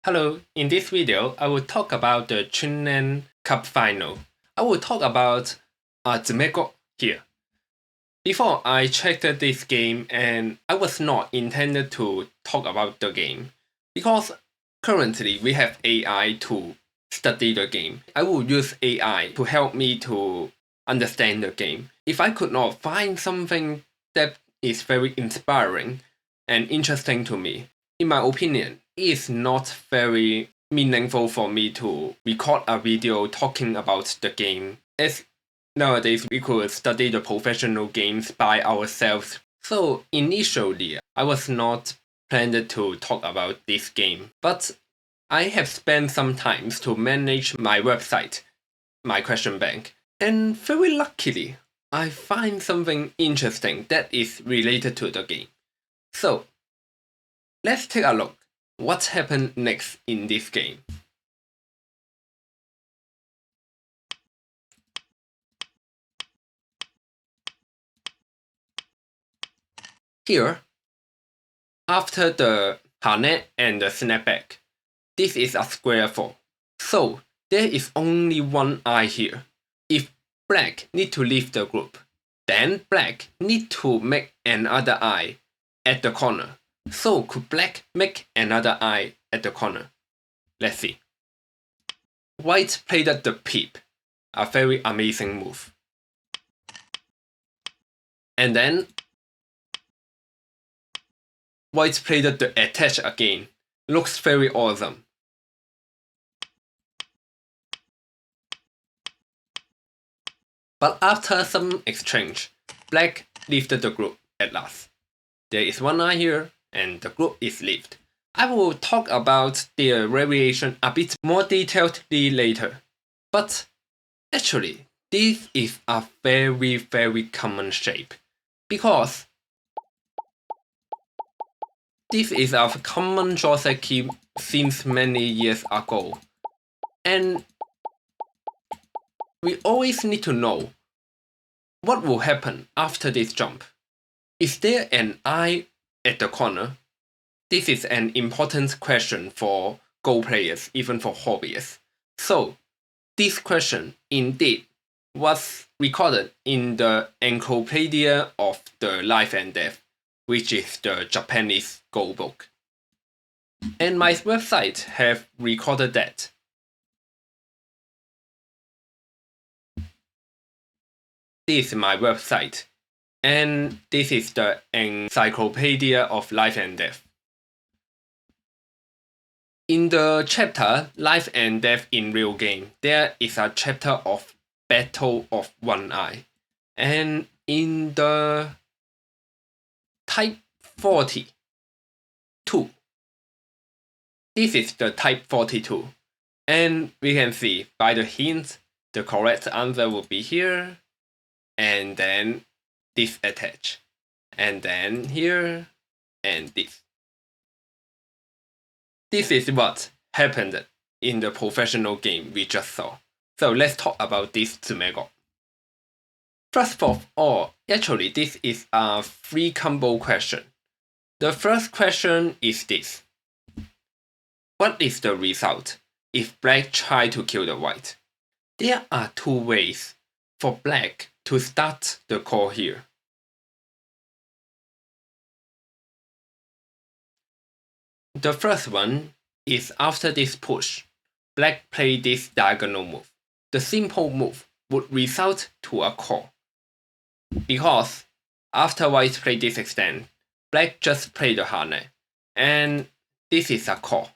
Hello, in this video, I will talk about the Chunlan Cup final. I will talk about tsumego here. Before I checked this game and I was not intended to talk about the game because currently we have AI to study the game. I will use AI to help me to understand the game. If I could not find something that is very inspiring and interesting to me, in my opinion, it is not very meaningful for me to record a video talking about the game, as nowadays we could study the professional games by ourselves. So initially, I was not planned to talk about this game, but I have spent some time to manage my website, my question bank, and very luckily, I find something interesting that is related to the game. So let's take a look what happened next in this game. Here, after the harness and the snapback, this is a square 4. So there is only one eye here. If black need to leave the group, then black need to make another eye at the corner. So could black make another eye at the corner? Let's see. White played the peep, a very amazing move. And then White played the attach again. Looks very awesome. But after some exchange, black lifted the group at last. There is one eye here, and the group is left. I will talk about their variation a bit more detailedly later. But actually, this is a very common shape, because this is a common joseki since many years ago, and we always need to know what will happen after this jump. Is there an eye at the corner? This is an important question for Go players, even for hobbyists. So, this question indeed was recorded in the Encyclopedia of the Life and Death, which is the Japanese Go book. And my website have recorded that. This is my website, and this is the Encyclopedia of Life and Death. In the chapter Life and Death in Real Game, there is a chapter of Battle of One Eye. And in the Type 42, this is the Type 42. And we can see by the hint, the correct answer will be here, and then this attach, and then here, and this. This is what happened in the professional game we just saw. So let's talk about this tsumego. First of all, actually this is a free combo question. The first question is this. What is the result if black try to kill the white? There are two ways for black to start the call here. The first one is after this push, black play this diagonal move. The simple move would result to a call, because after white play this extend, black just play the harness, and this is a call.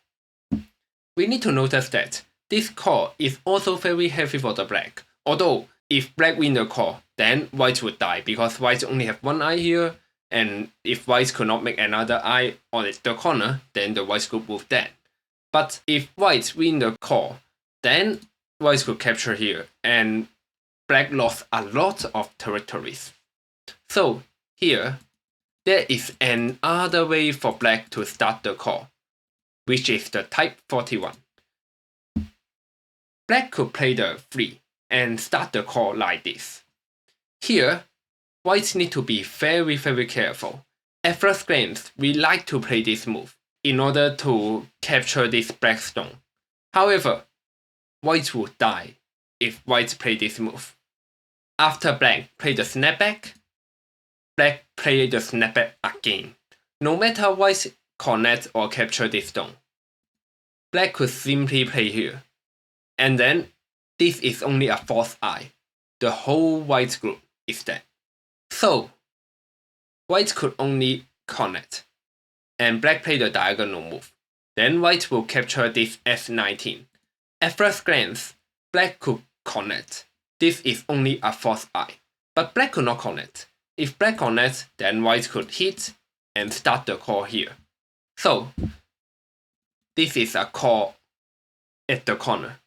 We need to notice that this call is also very heavy for the black, although if black win the call, then white would die, because white only have one eye here, and if white could not make another eye on the corner, then the white group would dead. But if white win the call, then white could capture here, and black lost a lot of territories. So here, there is another way for black to start the call, which is the Type 41. Black could play the 3 and start the call like this. Here, white need to be very careful. At first glance, we like to play this move, in order to capture this black stone. However, white would die if white play this move. After black play the snapback, black play the snapback again. No matter white connect or capture this stone, black could simply play here. And then this is only a fourth eye. The whole white group is dead. So white could only connect, and black play the diagonal move. Then white will capture this f19. At first glance, black could connect. This is only a fourth eye, but black could not connect. If black connects, then white could hit and start the call here. So this is a call at the corner.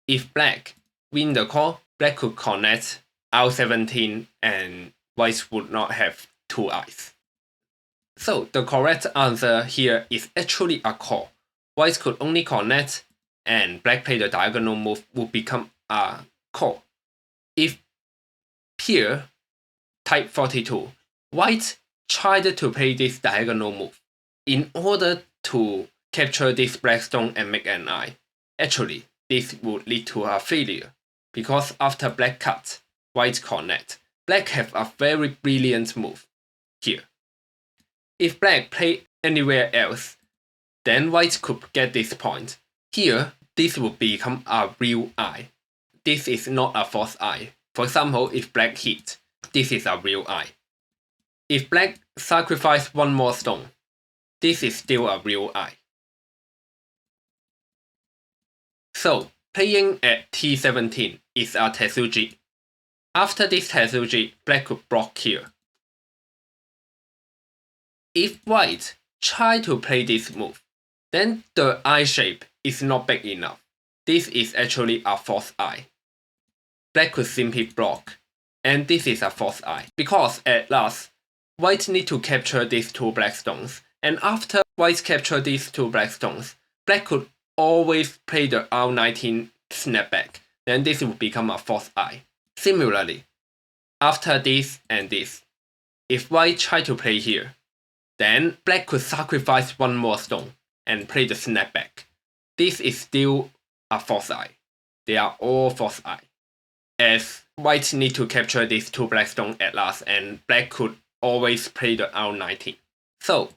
If black win the call, black could connect R17 and white would not have two eyes. So the correct answer here is actually a call. White could only connect and black play the diagonal move would become a call. If here, type 42, white tried to play this diagonal move in order to capture this black stone and make an eye. Actually, this would lead to a failure, because after black cut, white connect, black have a very brilliant move here. If black play anywhere else, then white could get this point. Here, this would become a real eye. This is not a false eye. For example, if black hit, this is a real eye. If black sacrifice one more stone, this is still a real eye. So, playing at t17 is a tetsuji. After this tetsuji, black could block here. If white try to play this move, then the eye shape is not big enough. This is actually a false eye. Black could simply block, and this is a false eye, because at last, white need to capture these two black stones, and after white capture these two black stones, black could always play the R19 snapback, then this will become a false eye. Similarly, after this and this, if white try to play here, then black could sacrifice one more stone and play the snapback. This is still a false eye. They are all false eye, as white need to capture these two black stones at last, and black could always play the R19. So,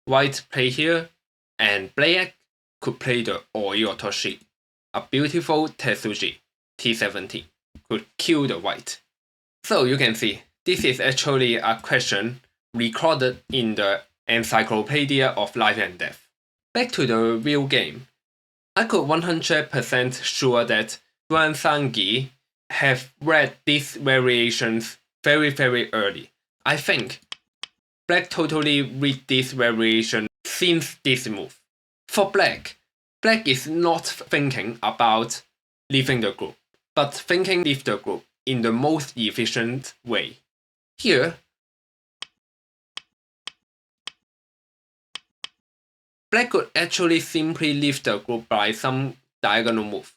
white play here, and black could play the Oyotoshi, a beautiful tetsuji, t17, could kill the white. So you can see, this is actually a question recorded in the Encyclopedia of Life and Death. Back to the real game. I could 100% sure that Sangil have read these variations very early. I think black totally read this variation since this move. For black is not thinking about leaving the group, but thinking leave the group in the most efficient way. Here, black could actually simply leave the group by some diagonal move.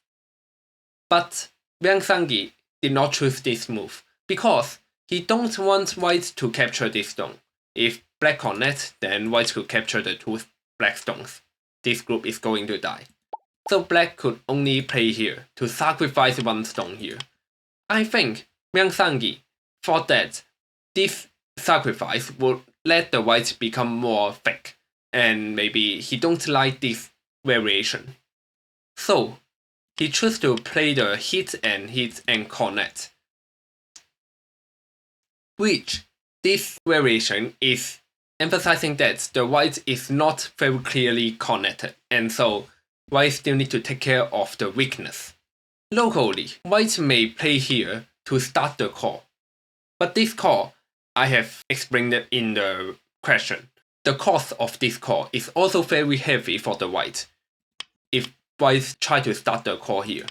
But Sangil did not choose this move because he don't want white to capture this stone. If black connects, then white could capture the two black stones. This group is going to die. So black could only play here to sacrifice one stone here. I think Sangil thought that this sacrifice would let the white become more thick, and maybe he don't like this variation. So he chose to play the hit and connect, which this variation is emphasizing that the white is not very clearly connected, and so white still need to take care of the weakness. Locally, white may play here to start the call, but this call, I have explained it in the question. The cost of this call is also very heavy for the white. If white try to start the call here,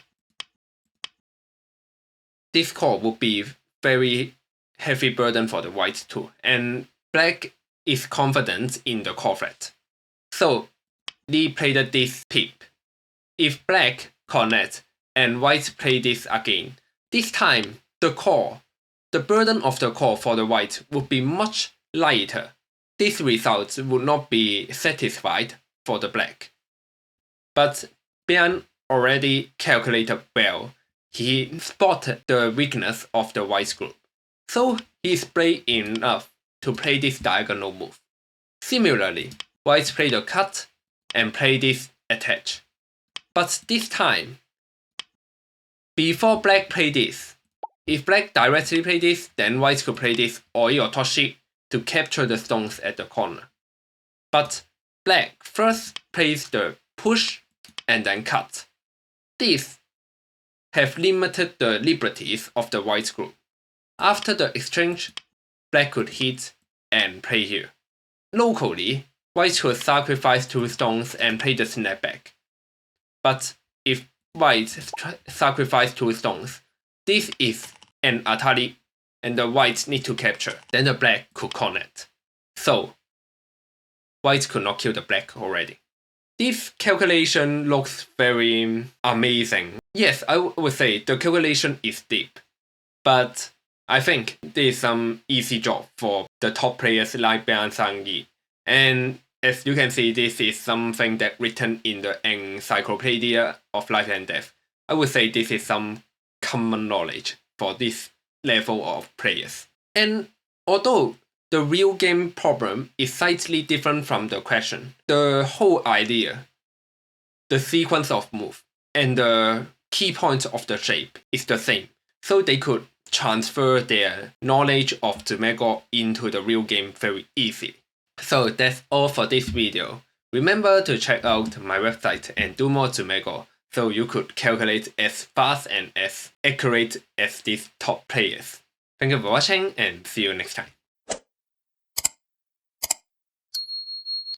this call would be very heavy burden for the white too, and black is confident in the call threat. So Lee played this tip. If black connects and white play this again, this time the burden of the call for the white would be much lighter. these results would not be satisfied for the black. But Byun already calculated well. He spotted the weakness of the white group, so he's brave enough to play this diagonal move. Similarly, white played a cut and played this attach. But this time, before black played this, if black directly played this, then white could play this Oi or Toshi to capture the stones at the corner. But black first plays the push and then cut. These have limited the liberties of the white group. After the exchange, black could hit and play here. Locally, white could sacrifice 2 stones and play the snapback. But if white sacrifice 2 stones, this is an Atari and the whites need to capture, then the black could connect. So, white could not kill the black already. This calculation looks very amazing. Yes, I would say the calculation is deep, but I think there is some easy job for the top players like Byun and Sangil. And as you can see, this is something that written in the Encyclopedia of Life and Death. I would say this is some common knowledge for this level of players. And although the real game problem is slightly different from the question, the whole idea, the sequence of move, and the key points of the shape is the same. So they could transfer their knowledge of tsumego into the real game very easily. So that's all for this video. Remember to check out my website and do more tsumego so you could calculate as fast and as accurate as these top players. Thank you for watching and see you next time.